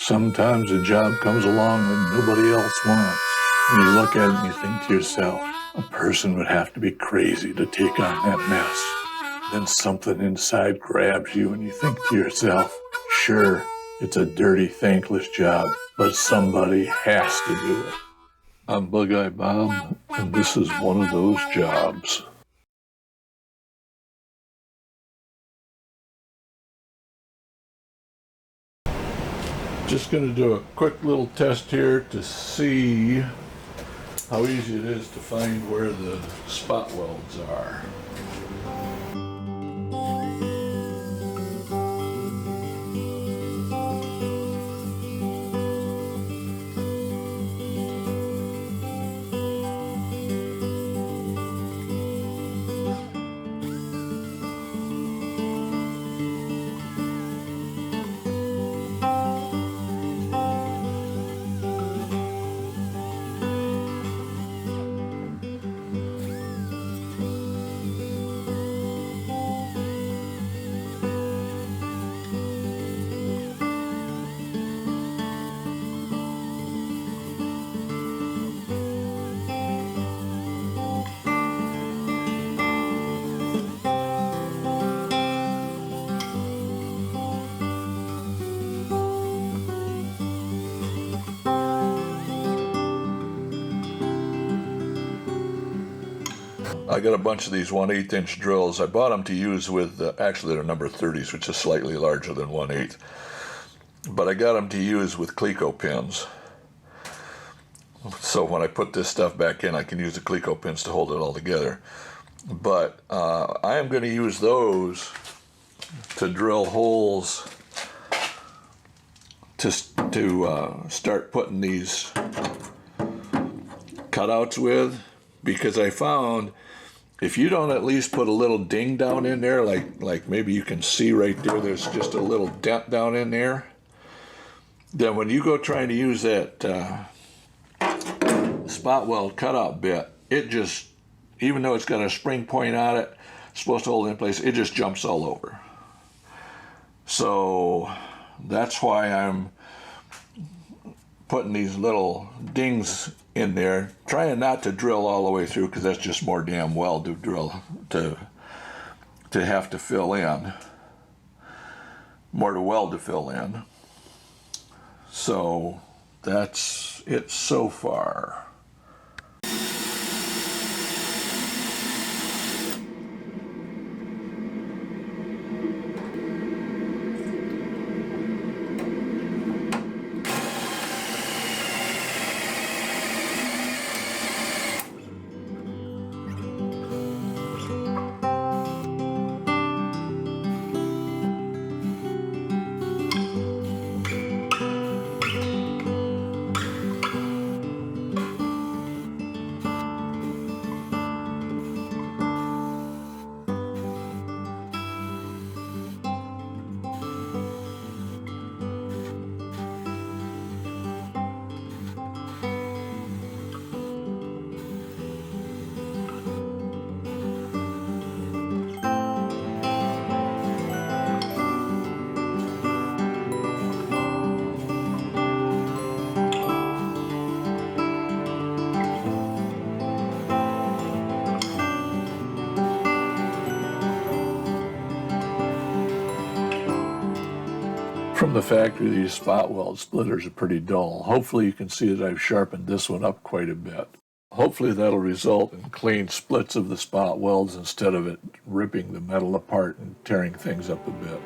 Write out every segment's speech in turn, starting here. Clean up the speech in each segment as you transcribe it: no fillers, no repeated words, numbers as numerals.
Sometimes a job comes along that nobody else wants. And you look at it and you think to yourself, a person would have to be crazy to take on that mess. Then something inside grabs you and you think to yourself, sure, it's a dirty, thankless job, but somebody has to do it. I'm BugeyeBob, and this is one of those jobs. Just going to do a quick little test here to see how easy it is to find where the spot welds are. I got a bunch of these 1/8 inch drills. I bought them to use with, actually they're number 30s, which is slightly larger than 1/8. But I got them to use with Cleco pins. So when I put this stuff back in, I can use the Cleco pins to hold it all together. But I am going to use those to drill holes to start putting these cutouts with, because I found if you don't at least put a little ding down in there, like maybe you can see right there, there's just a little dent down in there, then when you go trying to use that spot weld cutout bit, it just, even though it's got a spring point on it, it's supposed to hold it in place, it just jumps all over. So that's why I'm putting these little dings in there, trying not to drill all the way through, because that's just more damn weld to drill, to have to fill in, more to weld to fill in. So that's it so far. From the factory, these spot weld splitters are pretty dull. Hopefully you can see that I've sharpened this one up quite a bit. Hopefully that'll result in clean splits of the spot welds instead of it ripping the metal apart and tearing things up a bit.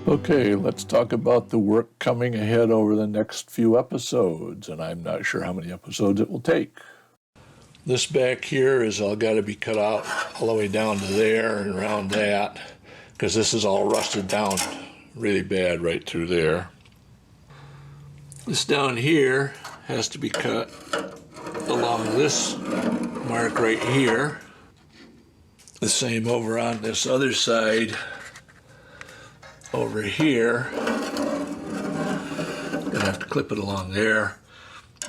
Okay, let's talk about the work coming ahead over the next few episodes, and I'm not sure how many episodes it will take. This back here is all got to be cut out all the way down to there and around that, because this is all rusted down really bad right through there. This down here has to be cut along this mark right here. The same over on this other side over here. Gonna have to clip it along there.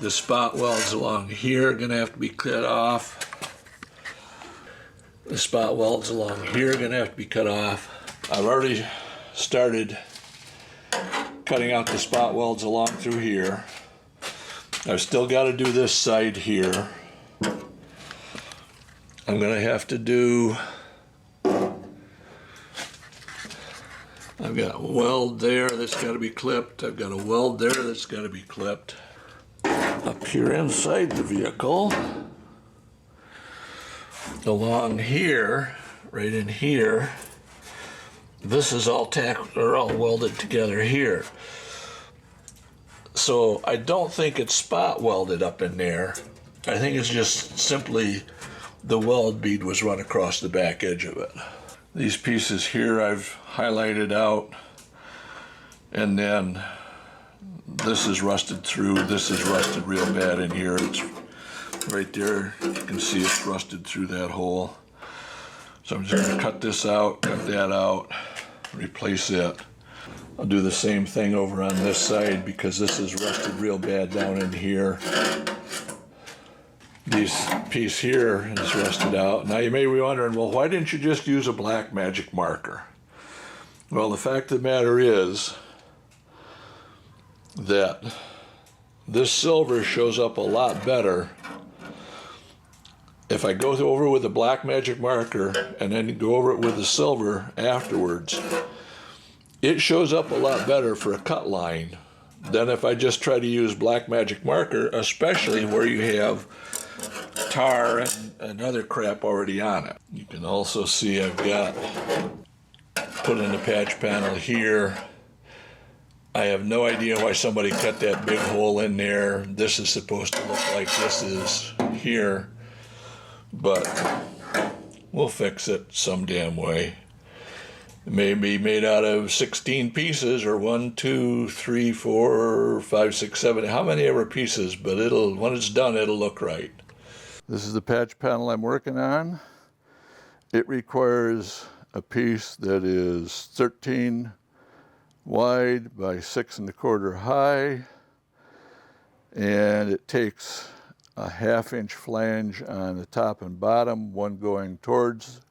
The spot welds along here are gonna have to be cut off. The spot welds along here are gonna have to be cut off. I've already started cutting out the spot welds along through here. I've still got to do this side here. I'm going to have to do, I've got a weld there that's got to be clipped. I've got a weld there that's got to be clipped. Up here inside the vehicle, along here, right in here, this is all all welded together here. So I don't think it's spot welded up in there. I think it's just simply the weld bead was run across the back edge of it. These pieces here I've highlighted out, and then this is rusted through. This is rusted real bad in here. It's right there. You can see it's rusted through that hole. So I'm just going to cut this out, cut that out, replace it. I'll do the same thing over on this side because this is rusted real bad down in here. This piece here is rusted out. Now you may be wondering, well, why didn't you just use a black magic marker? Well, the fact of the matter is that this silver shows up a lot better if I go over with a black magic marker and then go over it with the silver afterwards. It shows up a lot better for a cut line than if I just try to use black magic marker, especially where you have tar and other crap already on it. You can also see I've got put in the patch panel here. I have no idea why somebody cut that big hole in there. This is supposed to look like this is here, but we'll fix it some damn way. It may be made out of 16 pieces or 1, 2, 3, 4, 5, 6, 7, how many ever pieces, but when it's done, it'll look right. This is the patch panel I'm working on. It requires a piece that is 13 wide by 6 1/4 high, and it takes a 1/2 inch flange on the top and bottom, one going towards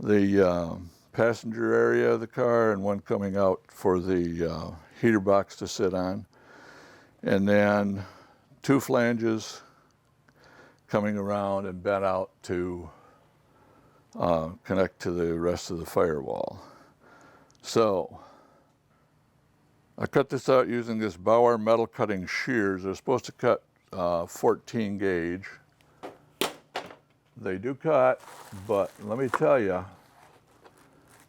the passenger area of the car and one coming out for the heater box to sit on, and then 2 flanges coming around and bent out to connect to the rest of the firewall. So I cut this out using this Bauer metal cutting shears. They're supposed to cut 14 gauge. They do cut, but let me tell you,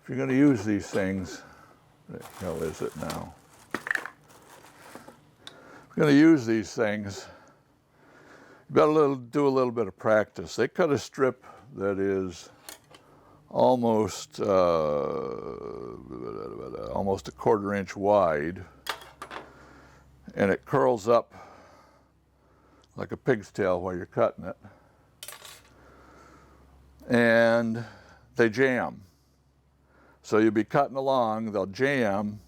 if you're going to use these things, what the hell is it now? If you're going to use these things, you better do a little bit of practice. They cut a strip that is almost a 1/4 inch wide, and it curls up like a pig's tail while you're cutting it, and they jam. So you'll be cutting along, they'll jam,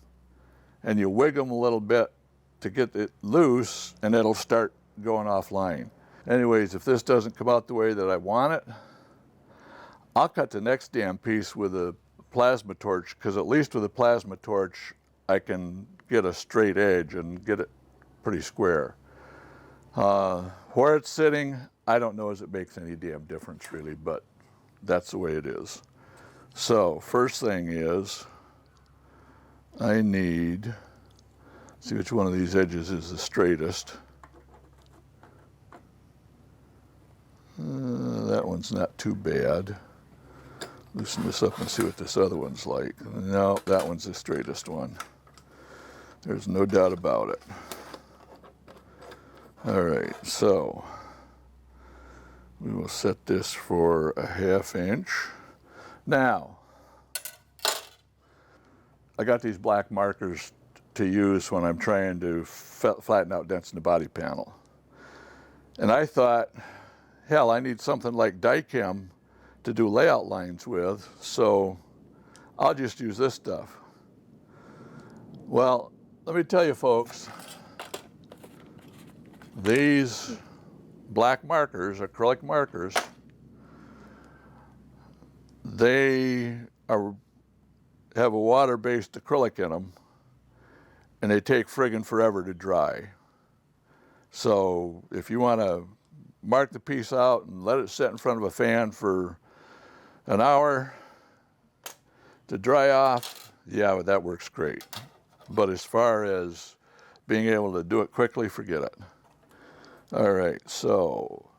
and you wig them a little bit to get it loose, and it'll start going offline. Anyways, if this doesn't come out the way that I want it, I'll cut the next damn piece with a plasma torch, because at least with a plasma torch, I can get a straight edge and get it pretty square. Where it's sitting, I don't know as it makes any damn difference really, but that's the way it is. So first thing is, I need, see which one of these edges is the straightest. That one's not too bad. Loosen this up and see what this other one's like. No, that one's the straightest one. There's no doubt about it. All right, so we will set this for a 1/2 inch. Now, I got these black markers to use when I'm trying to flatten out dents in the body panel. And I thought, hell, I need something like Dicam to do layout lines with, so I'll just use this stuff. Well, let me tell you folks, these black markers, acrylic markers, they have a water-based acrylic in them, and they take friggin' forever to dry. So if you want to mark the piece out and let it sit in front of a fan for an hour to dry off, yeah, that works great. But as far as being able to do it quickly, forget it. All right, so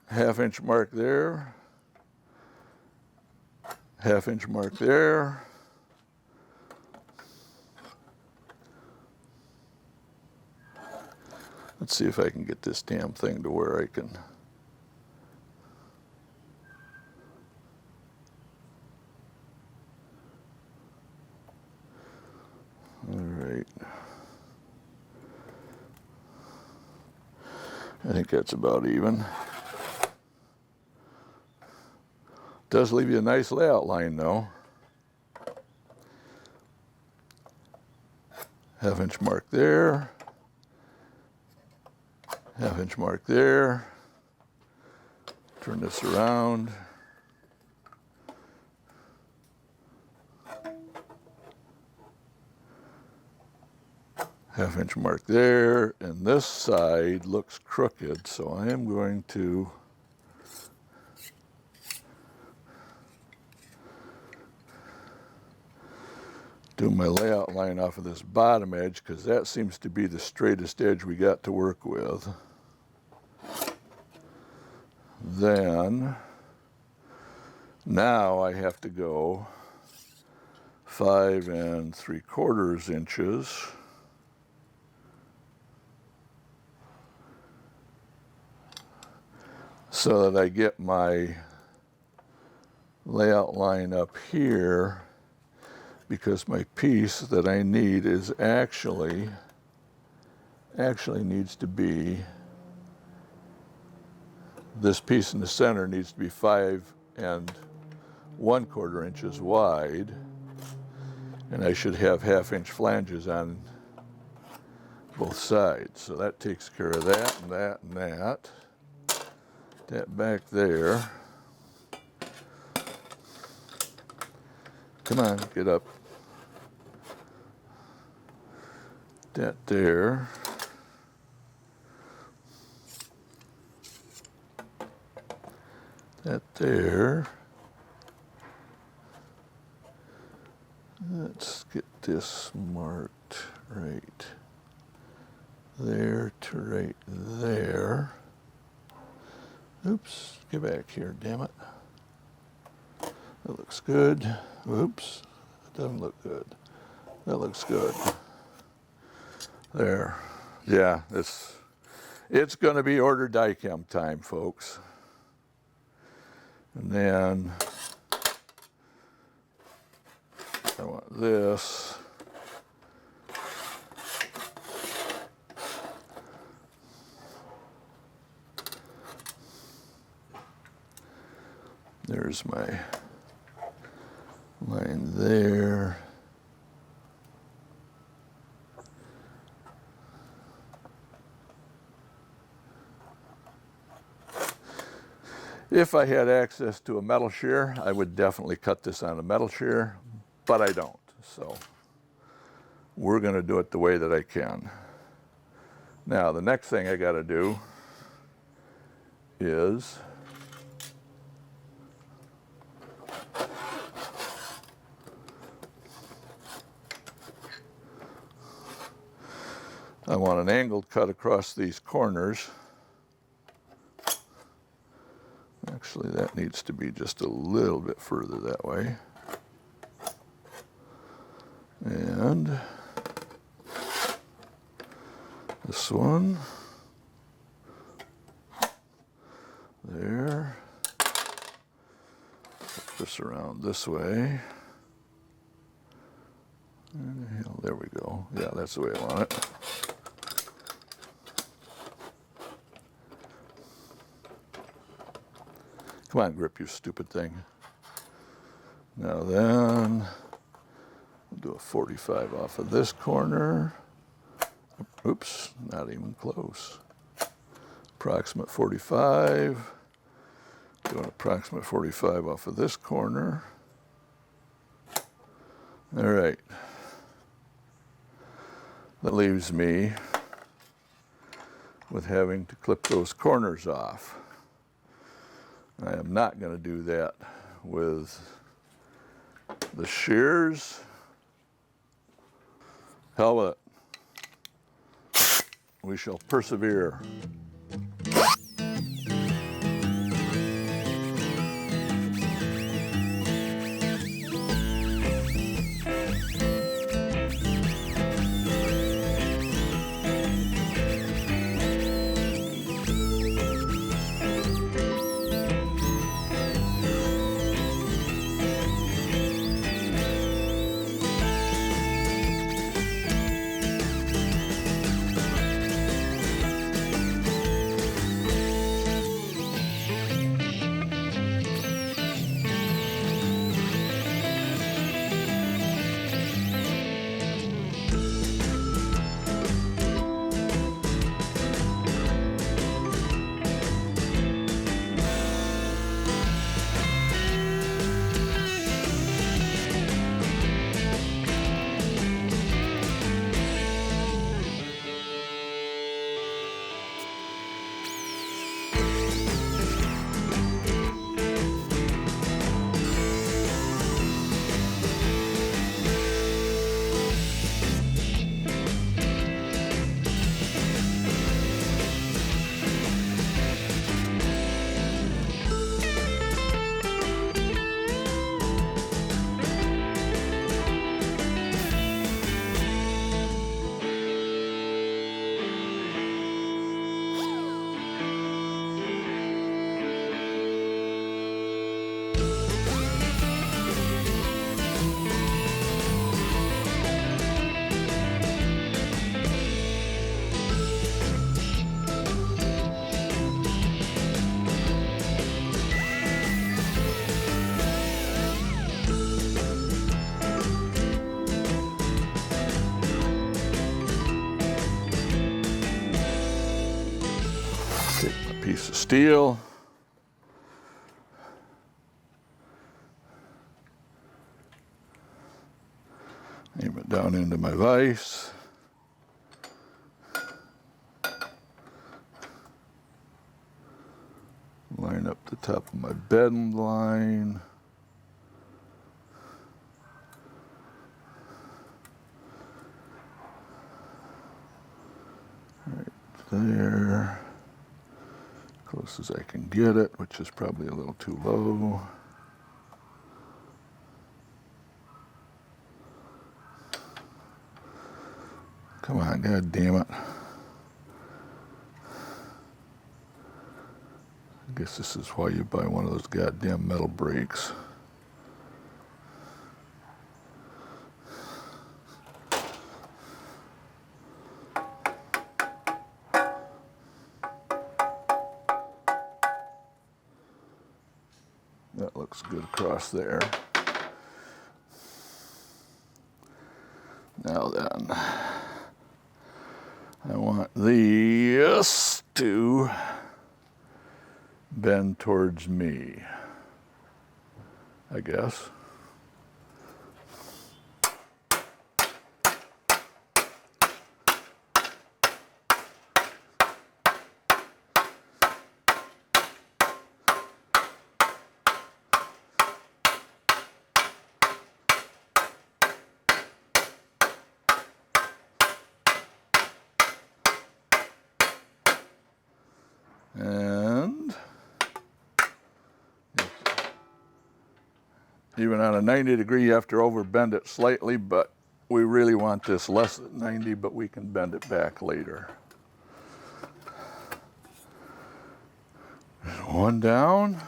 half-inch mark there, half-inch mark there. Let's see if I can get this damn thing to where I can. All right. I think that's about even. Does leave you a nice layout line though. Half-inch mark there. Half-inch mark there. Turn this around. Half-inch mark there, and this side looks crooked, so I am going to do my layout line off of this bottom edge, because that seems to be the straightest edge we got to work with. Then, now I have to go 5 3/4 inches. So that I get my layout line up here, because my piece that I need is actually needs to be, this piece in the center needs to be 5 1/4 inches wide, and I should have half-inch flanges on both sides. So that takes care of that and that and that. That back there. Come on, get up. That there. That there. Let's get this marked right there to right there. Oops, get back here, damn it. That looks good. Oops, it doesn't look good. That looks good. There. Yeah, it's going to be order Dicam time, folks. And then I want this. There's my line there. If I had access to a metal shear, I would definitely cut this on a metal shear, but I don't. So we're going to do it the way that I can. Now, the next thing I got to do is I want an angled cut across these corners. Actually, that needs to be just a little bit further that way. And this one, there. Put this around this way. And there we go. Yeah, that's the way I want it. Come on, grip, you stupid thing. Now then, we'll do a 45 off of this corner. Oops, not even close. Approximate 45. Do an approximate 45 off of this corner. All right. That leaves me with having to clip those corners off. I am not going to do that with the shears. Hell with it. We shall persevere. Piece of steel. Aim it down into my vise. Line up the top of my bend line. Right there. Close as I can get it, which is probably a little too low. Come on, God damn it. I guess this is why you buy one of those goddamn metal brakes. That looks good across there. Now then, I want this to bend towards me, I guess. And even on a 90 degree, you have to overbend it slightly, but we really want this less than 90, but we can bend it back later. One down.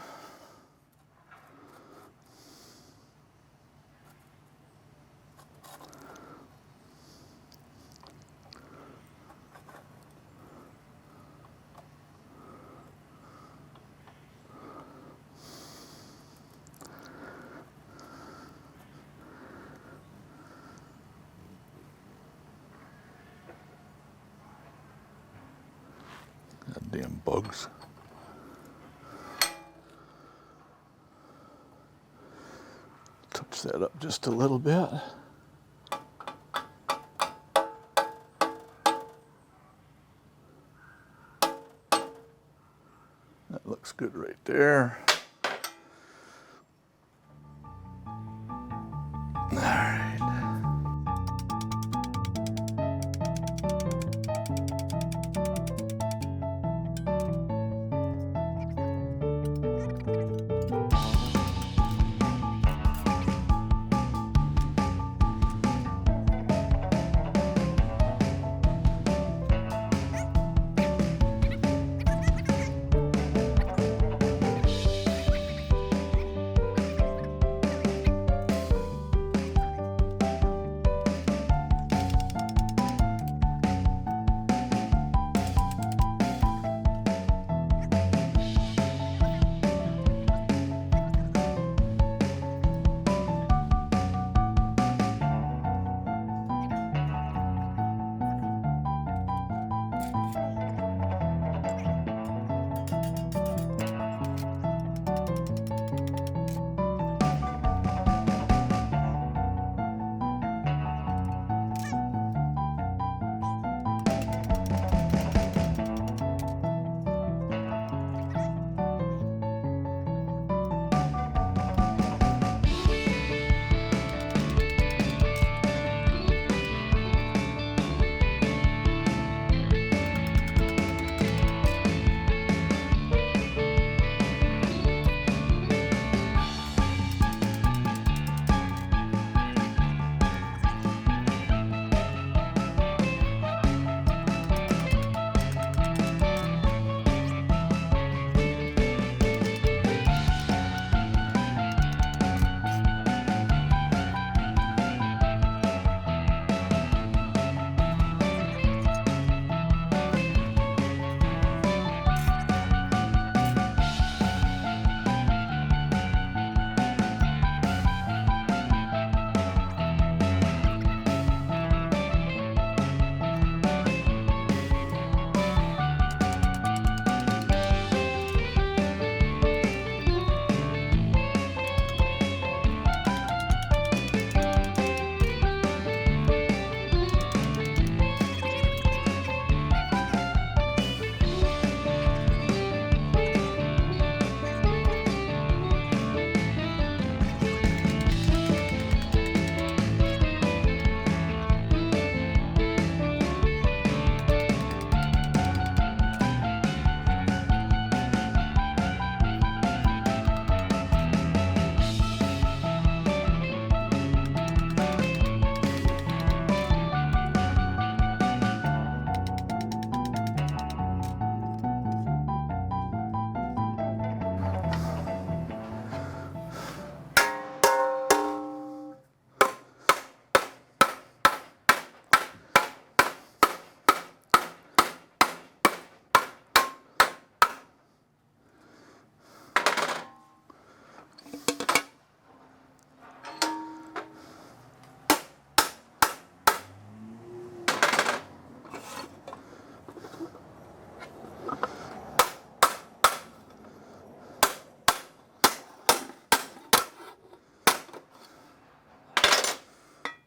Damn bugs. Touch that up just a little bit. That looks good right there. All right.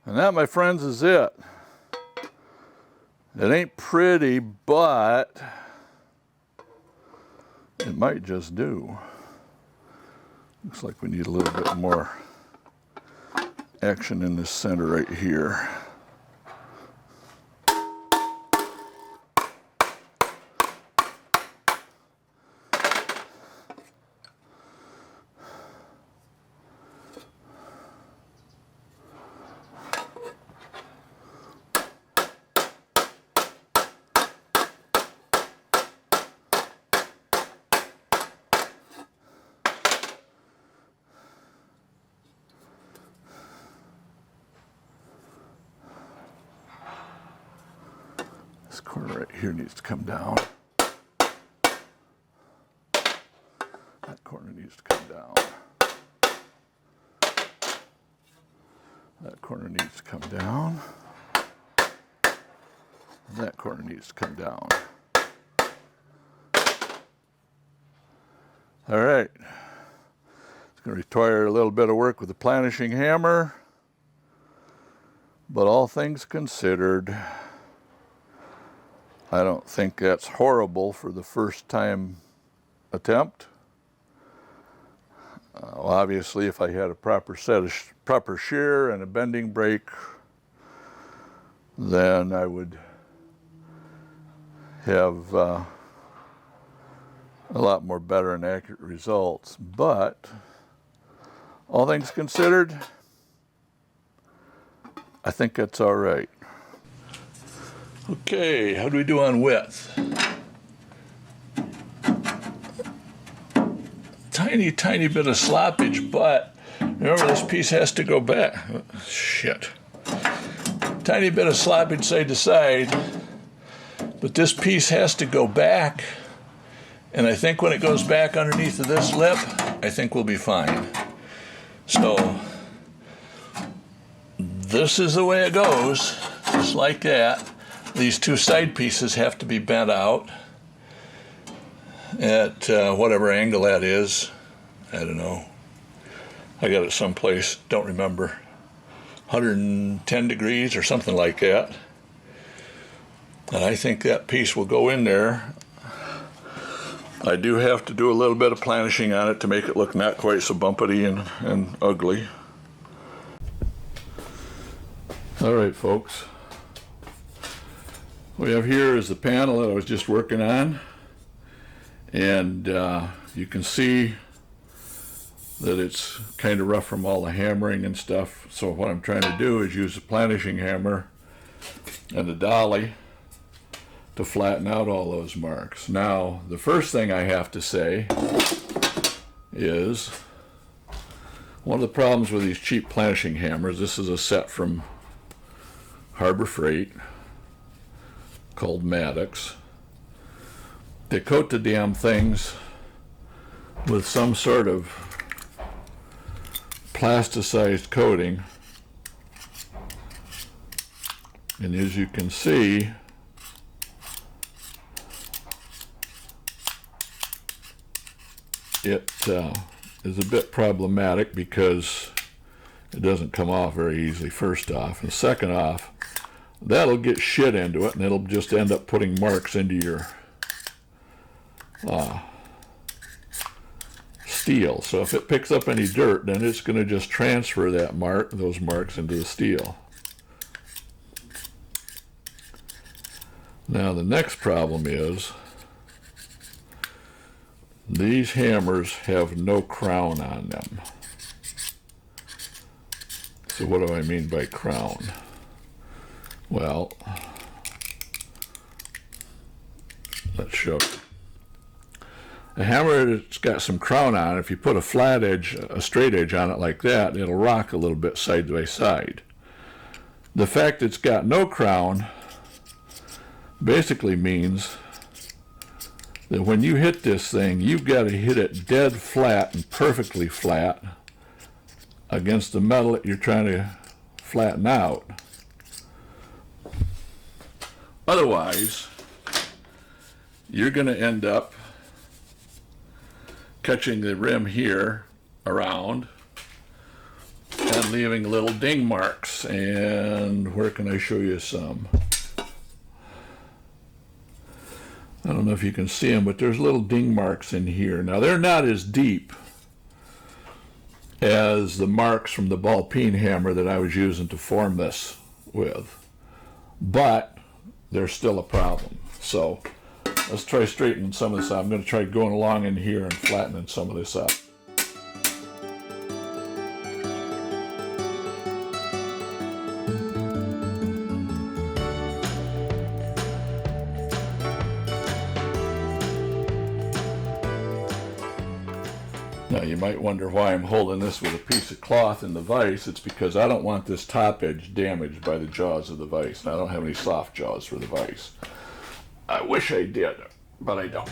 And that, my friends, is it. It ain't pretty, but it might just do. Looks like we need a little bit more action in this center right here. This corner right here needs to come down. That corner needs to come down. That corner needs to come down. That corner needs to come down. All right. It's going to require a little bit of work with the planishing hammer, but all things considered, I don't think that's horrible for the first time attempt. Well, obviously, if I had a proper shear and a bending brake, then I would have a lot more better and accurate results. But all things considered, I think that's all right. Okay, how do we do on width? Tiny, tiny bit of sloppage, but remember this piece has to go back. Oh, shit. Tiny bit of sloppage side to side, but this piece has to go back, and I think when it goes back underneath of this lip, I think we'll be fine. So this is the way it goes, just like that. These two side pieces have to be bent out at whatever angle that is. I don't know. I got it someplace, don't remember. 110 degrees or something like that. And I think that piece will go in there. I do have to do a little bit of planishing on it to make it look not quite so bumpety and ugly. All right, folks. What we have here is the panel that I was just working on. And you can see that it's kind of rough from all the hammering and stuff. So what I'm trying to do is use the planishing hammer and the dolly to flatten out all those marks. Now, the first thing I have to say is one of the problems with these cheap planishing hammers, this is a set from Harbor Freight called Maddox. They coat the damn things with some sort of plasticized coating, and as you can see, it is a bit problematic because it doesn't come off very easily, first off, and second off, that'll get shit into it and it'll just end up putting marks into your steel. So if it picks up any dirt, then it's going to just transfer those marks into the steel. Now the next problem is these hammers have no crown on them. So what do I mean by crown? Well, let's show you. A hammer that's got some crown on it, if you put a flat edge, a straight edge on it like that, it'll rock a little bit side by side. The fact it's got no crown basically means that when you hit this thing, you've got to hit it dead flat and perfectly flat against the metal that you're trying to flatten out. Otherwise, you're going to end up catching the rim here around and leaving little ding marks. And where can I show you some? I don't know if you can see them, but there's little ding marks in here. Now they're not as deep as the marks from the ball peen hammer that I was using to form this with, but they're still a problem. So let's try straightening some of this out. I'm going to try going along in here and flattening some of this up. Now you might wonder why I'm holding this with a piece of cloth in the vise. It's because I don't want this top edge damaged by the jaws of the vise. And I don't have any soft jaws for the vise. I wish I did, but I don't.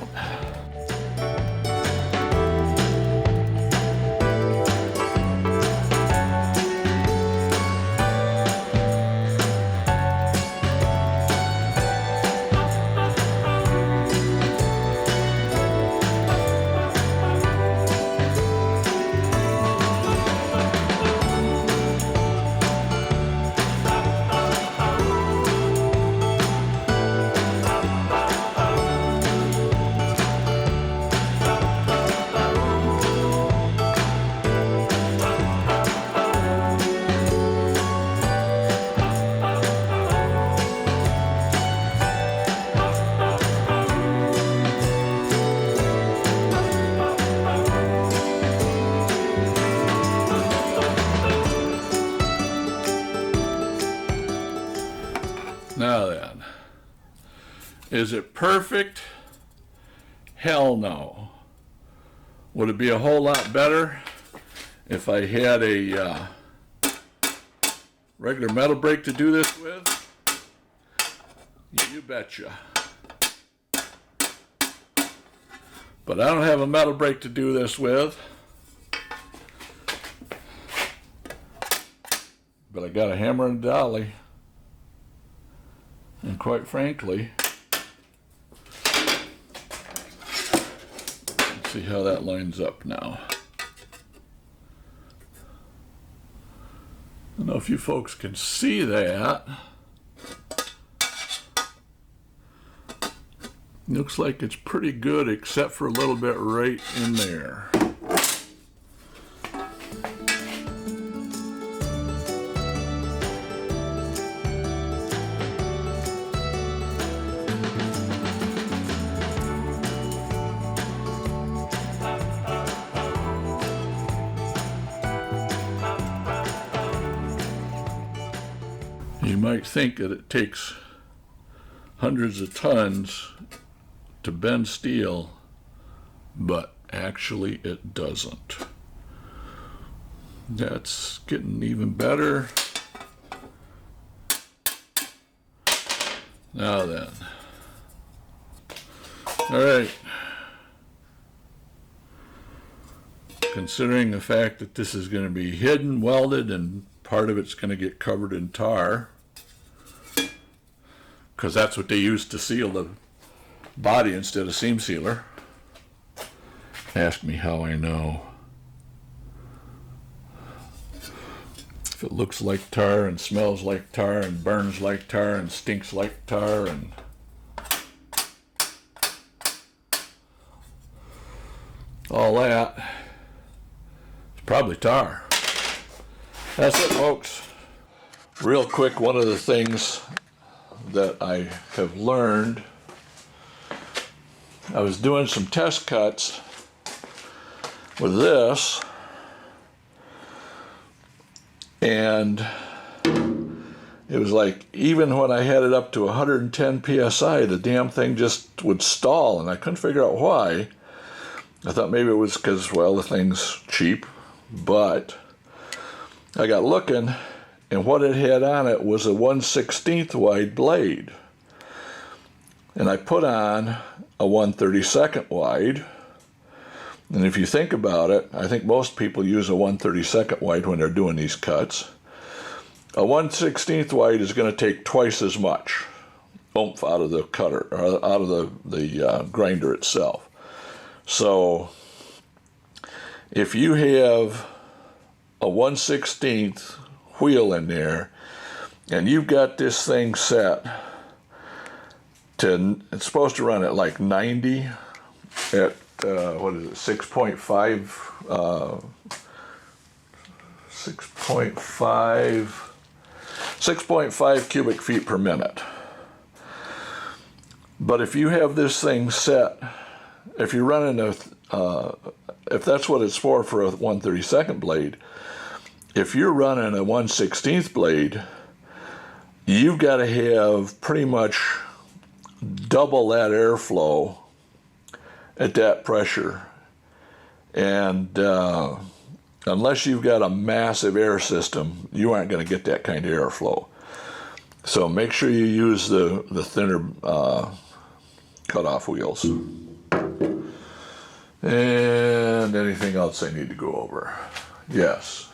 Is it perfect? Hell no. Would it be a whole lot better if I had a regular metal brake to do this with? You betcha. But I don't have a metal brake to do this with. But I got a hammer and a dolly. And quite frankly, let's see how that lines up now. I don't know if you folks can see that. Looks like it's pretty good except for a little bit right in there. You might think that it takes hundreds of tons to bend steel, but actually it doesn't. That's getting even better. Now then. All right. Considering the fact that this is going to be hidden, welded, and part of it's going to get covered in tar, because that's what they use to seal the body instead of seam sealer. Ask me how I know. If it looks like tar and smells like tar and burns like tar and stinks like tar and all that, it's probably tar. That's it, folks. Real quick, one of the things that I have learned, I was doing some test cuts with this, and it was like, even when I had it up to 110 psi, the damn thing just would stall, and I couldn't figure out why. I thought maybe it was because, well, the thing's cheap, but I got looking, and what it had on it was a 1/16 wide blade. And I put on a 1/32 wide. And if you think about it, I think most people use a 1/32 wide when they're doing these cuts. A 1/16 wide is going to take twice as much oomph out of the cutter, or out of the grinder itself. So if you have a 1/16 wheel in there, and you've got this thing set to, it's supposed to run at like 90 at what is it, 6.5 cubic feet per minute. But if you have this thing set, if you're running a if that's what it's for a 1/32 blade, if you're running a 1/16 blade, you've got to have pretty much double that airflow at that pressure. And unless you've got a massive air system, you aren't going to get that kind of airflow. So make sure you use the thinner cutoff wheels. And anything else I need to go over? Yes.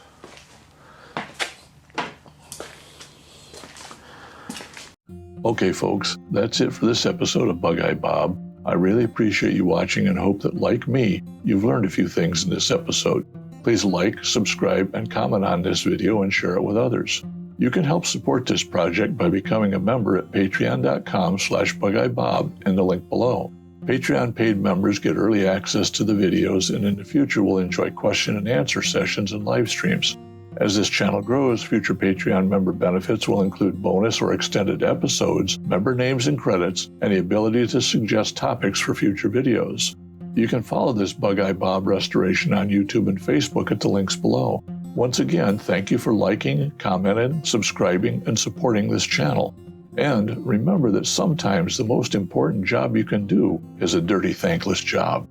Okay, folks, that's it for this episode of BugeyeBob. I really appreciate you watching and hope that, like me, you've learned a few things in this episode. Please like, subscribe, and comment on this video and share it with others. You can help support this project by becoming a member at patreon.com/BugeyeBob in the link below. Patreon paid members get early access to the videos, and in the future will enjoy question and answer sessions and live streams. As this channel grows, future Patreon member benefits will include bonus or extended episodes, member names and credits, and the ability to suggest topics for future videos. You can follow this BugeyeBob restoration on YouTube and Facebook at the links below. Once again, thank you for liking, commenting, subscribing, and supporting this channel. And remember that sometimes the most important job you can do is a dirty, thankless job.